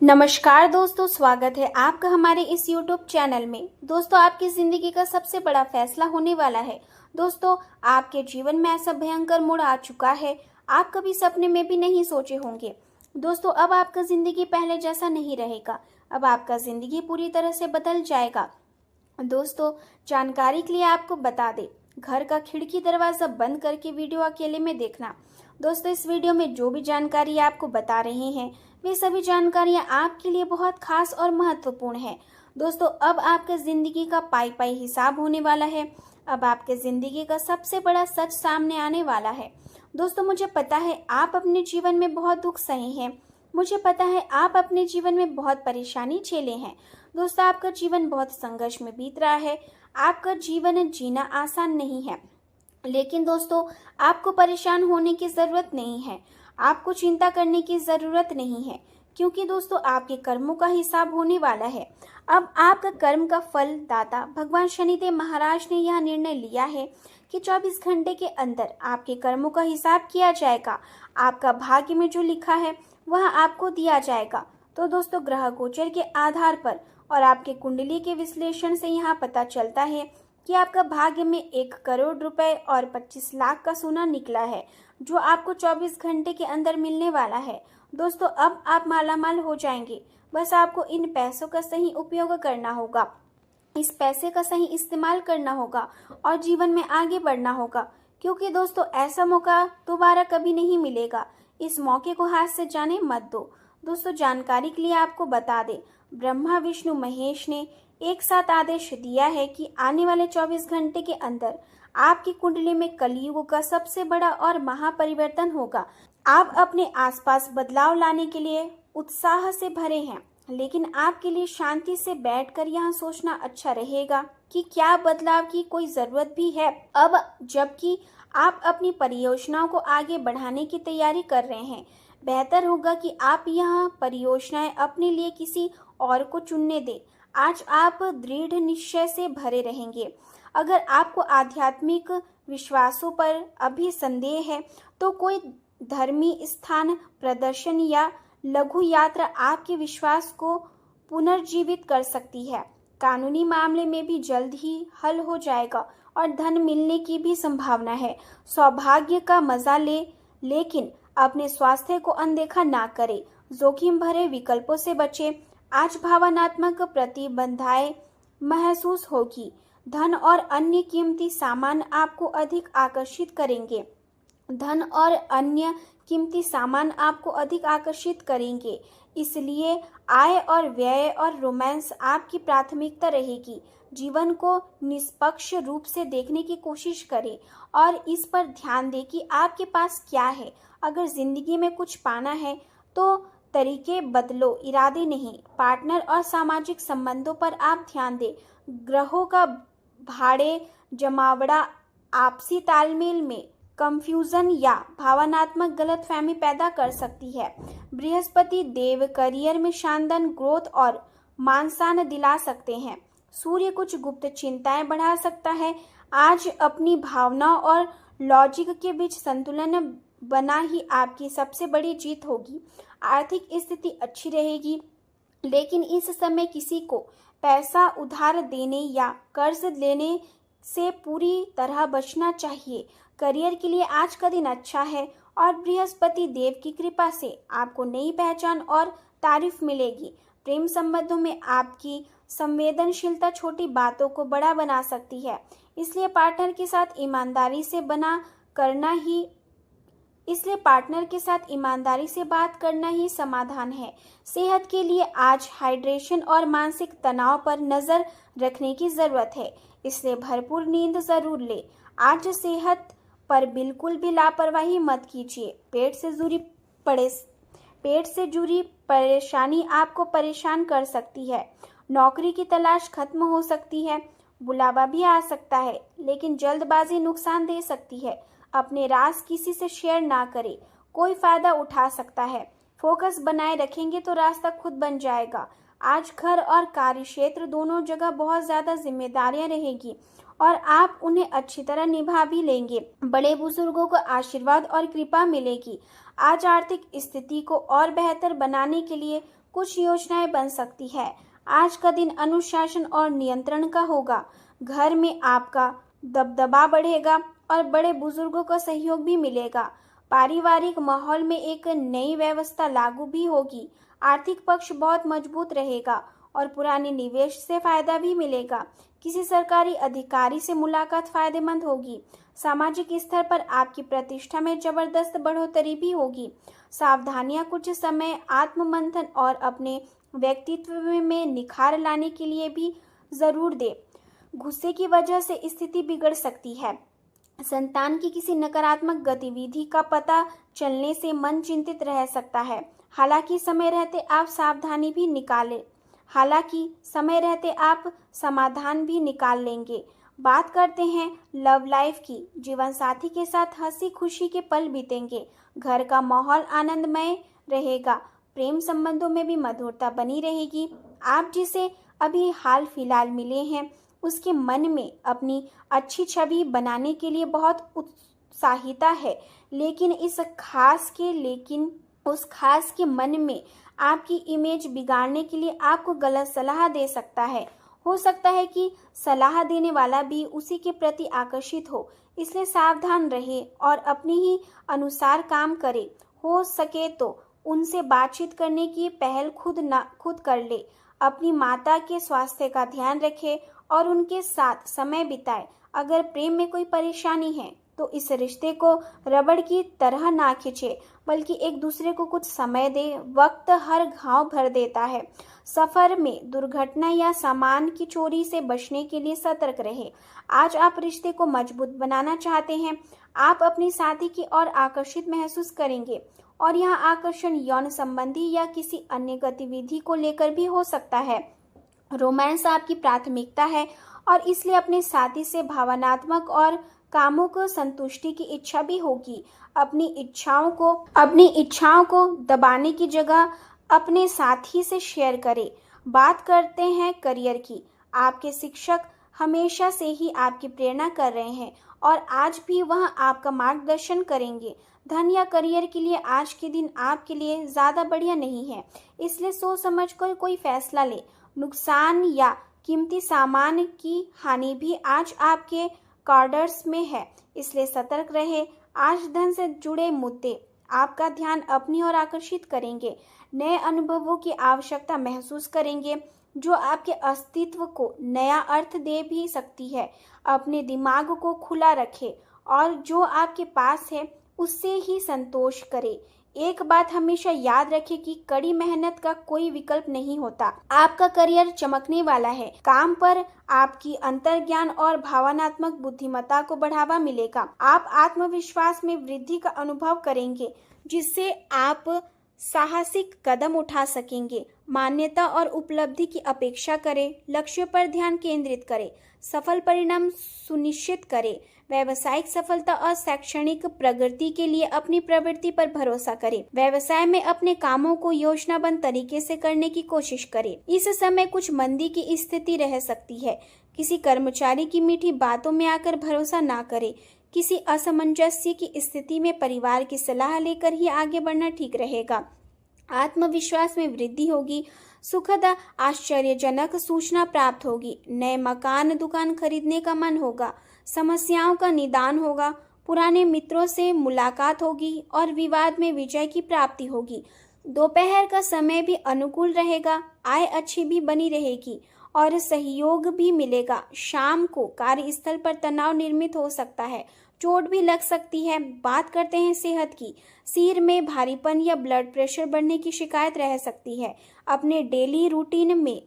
नमस्कार दोस्तों, स्वागत है आपका हमारे इस YouTube चैनल में। दोस्तों, आपकी जिंदगी का सबसे बड़ा फैसला होने वाला है। दोस्तों, आपके जीवन में ऐसा भयंकर मोड़ आ चुका है, आप कभी सपने में भी नहीं सोचे होंगे। दोस्तों, अब आपका जिंदगी पहले जैसा नहीं रहेगा, अब आपका जिंदगी पूरी तरह से बदल जाएगा। दोस्तों, जानकारी के लिए आपको बता दें, घर का खिड़की दरवाजा बंद करके वीडियो अकेले में देखना। दोस्तों, इस वीडियो में जो भी जानकारी आपको बता रहे हैं वे सभी जानकारियां आपके लिए बहुत खास और महत्वपूर्ण है। दोस्तों, अब आपके जिंदगी का पाई पाई हिसाब होने वाला है। अब आपके जिंदगी का सबसे बड़ा सच सामने आने वाला है। दोस्तों, मुझे पता है आप अपने जीवन में बहुत दुख सहे हैं। मुझे पता है आप अपने जीवन में बहुत परेशानी झेले हैं। दोस्तों, आपका जीवन बहुत संघर्ष में बीत रहा है। आपका जीवन जीना आसान नहीं है, लेकिन दोस्तों आपको परेशान होने की जरूरत नहीं है। आपको चिंता करने की जरूरत नहीं है, क्योंकि दोस्तों आपके कर्मों का हिसाब होने वाला है। अब आपका कर्म का फल दाता भगवान शनिदेव महाराज ने यह निर्णय लिया है कि 24 घंटे के अंदर आपके कर्मों का हिसाब किया जाएगा। आपका भाग्य में जो लिखा है वह आपको दिया जाएगा। तो दोस्तों, ग्रह गोचर के आधार पर और आपके कुंडली के विश्लेषण से यहाँ पता चलता है कि आपका भाग्य में 1 करोड़ रुपए और 25 लाख का सोना निकला है, जो आपको 24 घंटे के अंदर मिलने वाला है। दोस्तों, अब आप मालामाल हो जाएंगे। बस आपको इन पैसों का सही उपयोग करना होगा, इस पैसे का सही इस्तेमाल करना होगा और जीवन में आगे बढ़ना होगा, क्योंकि दोस्तों ऐसा मौका दोबारा कभी नहीं मिलेगा। इस मौके को हाथ से जाने मत दो। दोस्तों, जानकारी के लिए आपको बता दें, ब्रह्मा विष्णु महेश ने एक साथ आदेश दिया है कि आने वाले 24 घंटे के अंदर आपकी कुंडली में कलयुग का सबसे बड़ा और महापरिवर्तन होगा। आप अपने आसपास बदलाव लाने के लिए उत्साह से भरे हैं, लेकिन आपके लिए शांति से बैठकर यहाँ सोचना अच्छा रहेगा कि क्या बदलाव की कोई जरूरत भी है। अब जबकि आप अपनी परियोजनाओं को आगे बढ़ाने की तैयारी कर रहे हैं, बेहतर होगा कि आप यह परियोजनाएं अपने लिए किसी और को चुनने दें। आज आप दृढ़ निश्चय से भरे रहेंगे। अगर आपको आध्यात्मिक विश्वासों पर अभी संदेह है, तो कोई धर्मी स्थान प्रदर्शन या लघु यात्रा आपके विश्वास को पुनर्जीवित कर सकती है। कानूनी मामले में भी जल्द ही हल हो जाएगा और धन मिलने की भी संभावना है। सौभाग्य का मजा ले, लेकिन अपने स्वास्थ्य को अनदेखा ना करें। जोखिम भरे विकल्पों से बचें। आज भावनात्मक प्रतिबंधाएं महसूस होगी। धन और अन्य कीमती सामान आपको अधिक आकर्षित करेंगे। धन और अन्य कीमती सामान आपको अधिक आकर्षित करेंगे, इसलिए आय और व्यय और रोमांस आपकी प्राथमिकता रहेगी। जीवन को निष्पक्ष रूप से देखने की कोशिश करें और इस पर ध्यान दें कि आपके पास क्या है। अगर जिंदगी में कुछ पाना है तो तरीके बदलो, इरादे नहीं। पार्टनर और सामाजिक संबंधों पर आप ध्यान दें। ग्रहों का भाड़े जमावड़ा आपसी तालमेल में कंफ्यूजन या भावनात्मक गलतफहमी पैदा कर सकती है। बृहस्पति देव करियर में शानदार ग्रोथ और मान-सम्मान दिला सकते हैं। सूर्य कुछ गुप्त चिंताएं बढ़ा सकता है। आज अपनी भावनाओं और लॉजिक के बीच संतुलन बना ही आपकी सबसे बड़ी जीत होगी। आर्थिक स्थिति अच्छी रहेगी, लेकिन इस समय किसी को पैसा उधार देने या कर्ज लेने से पूरी तरह बचना चाहिए। करियर के लिए आज का दिन अच्छा है और बृहस्पति देव की कृपा से आपको नई पहचान और तारीफ मिलेगी। प्रेम संबंधों में आपकी संवेदनशीलता छोटी बातों को बड़ा बना सकती है, इसलिए पार्टनर के साथ ईमानदारी से बात करना ही समाधान है। सेहत के लिए आज हाइड्रेशन और मानसिक तनाव पर नजर रखने की जरूरत है, इसलिए भरपूर नींद जरूर ले। आज सेहत पर बिल्कुल भी लापरवाही मत कीजिए। पेट से जुड़ी परेशानी आपको परेशान कर सकती है। नौकरी की तलाश खत्म हो सकती है। बुलावा भी आ सकता है, लेकिन जल्दबाजी नुकसान दे सकती है। अपने राज किसी से शेयर ना करें, कोई फायदा उठा सकता है। फोकस बनाए रखेंगे तो रास्ता खुद बन जाएगा। आज घर और कार्य क्षेत्र दोनों जगह बहुत ज्यादा जिम्मेदारियां रहेगी और आप उन्हें अच्छी तरह निभा भी लेंगे। बड़े बुजुर्गों को आशीर्वाद और कृपा मिलेगी। आज आर्थिक स्थिति को और बेहतर बनाने के लिए कुछ योजनाएं बन सकती है। आज का दिन अनुशासन और नियंत्रण का होगा। घर में आपका दबदबा बढ़ेगा और बड़े बुजुर्गों का सहयोग भी मिलेगा। पारिवारिक माहौल में एक नई व्यवस्था लागू भी होगी। आर्थिक पक्ष बहुत मजबूत रहेगा और पुराने निवेश से फायदा भी मिलेगा। किसी सरकारी अधिकारी से मुलाकात फायदेमंद होगी। सामाजिक स्तर पर आपकी प्रतिष्ठा में जबरदस्त बढ़ोतरी भी होगी। सावधानियां कुछ समय आत्ममंथन और अपने व्यक्तित्व में निखार लाने के लिए भी जरूर दे। गुस्से की वजह से स्थिति बिगड़ सकती है। संतान की किसी नकारात्मक गतिविधि का पता चलने से मन चिंतित रह सकता है। हालांकि समय रहते आप समाधान भी निकाल लेंगे। बात करते हैं लव लाइफ की। जीवन साथी के साथ हंसी खुशी के पल बीतेंगे। घर का माहौल आनंदमय रहेगा। प्रेम संबंधों में भी मधुरता बनी रहेगी। आप जिसे अभी हाल फिलहाल मिले हैं उसके मन में अपनी अच्छी छवि बनाने के लिए बहुत उत्साहिता है, लेकिन उस खास के मन में आपकी इमेज बिगाड़ने के लिए आपको गलत सलाह दे सकता है। हो सकता है कि सलाह देने वाला भी उसी के प्रति आकर्षित हो, इसलिए सावधान रहे और अपनी ही अनुसार काम करे। हो सके तो उनसे बातचीत करने की पहल खुद कर ले। अपनी माता के स्वास्थ्य का ध्यान रखें और उनके साथ समय बिताएं। अगर प्रेम में कोई परेशानी है तो इस रिश्ते को रबड़ की तरह ना खींचे, बल्कि एक दूसरे को कुछ समय दे। वक्त हर घाव भर देता है। सफर में दुर्घटना या सामान की चोरी से बचने के लिए सतर्क रहे। आज आप रिश्ते को मजबूत बनाना चाहते हैं। आप अपनी साथी की ओर आकर्षित महसूस करेंगे और यह आकर्षण यौन संबंधी या किसी अन्य गतिविधि को लेकर भी हो सकता है। रोमांस आपकी प्राथमिकता है और इसलिए अपने साथी से भावनात्मक और कामुक संतुष्टि की इच्छा भी होगी। अपनी इच्छाओं को दबाने की जगह अपने साथी से शेयर करें। बात करते हैं करियर की। आपके शिक्षक हमेशा से ही आपकी प्रेरणा कर रहे हैं और आज भी वह आपका मार्गदर्शन करेंगे। धन या करियर के लिए आज के दिन आपके लिए ज्यादा बढ़िया नहीं है, इसलिए सोच समझ कर कोई फैसला ले। नुकसान या कीमती सामान की हानि भी आज आपके कार्डर्स में है, इसलिए सतर्क रहे। आज धन से जुड़े मुद्दे आपका ध्यान अपनी ओर आकर्षित करेंगे। नए अनुभवों की आवश्यकता महसूस करेंगे जो आपके अस्तित्व को नया अर्थ दे भी सकती है। अपने दिमाग को खुला रखें और जो आपके पास है उससे ही संतोष करें। एक बात हमेशा याद रखें कि कड़ी मेहनत का कोई विकल्प नहीं होता। आपका करियर चमकने वाला है। काम पर आपकी अंतर्ज्ञान और भावनात्मक बुद्धिमत्ता को बढ़ावा मिलेगा। आप आत्मविश्वास में वृद्धि का अनुभव करेंगे, जिससे आप साहसिक कदम उठा सकेंगे। मान्यता और उपलब्धि की अपेक्षा करें। लक्ष्य पर ध्यान केंद्रित करें। सफल परिणाम सुनिश्चित करें। व्यावसायिक सफलता और शैक्षणिक प्रगति के लिए अपनी प्रवृत्ति पर भरोसा करें। व्यवसाय में अपने कामों को योजनाबद्ध तरीके से करने की कोशिश करें। इस समय कुछ मंदी की स्थिति रह सकती है। किसी कर्मचारी की मीठी बातों में आकर भरोसा ना करें। किसी असमंजस्य की स्थिति में परिवार की सलाह लेकर ही आगे बढ़ना ठीक रहेगा। आत्मविश्वास में वृद्धि होगी। सुखद आश्चर्यजनक सूचना प्राप्त होगी। नए मकान दुकान खरीदने का मन होगा। समस्याओं का निदान होगा। पुराने मित्रों से मुलाकात होगी और विवाद में विजय की प्राप्ति होगी। दोपहर का समय भी अनुकूल रहेगा। आय अच्छी भी बनी रहेगी और सहयोग भी मिलेगा। शाम को कार्यस्थल पर तनाव निर्मित हो सकता है। चोट भी लग सकती है। बात करते हैं सेहत की। सिर में भारीपन या ब्लड प्रेशर बढ़ने की शिकायत रह सकती है। अपने डेली रूटीन में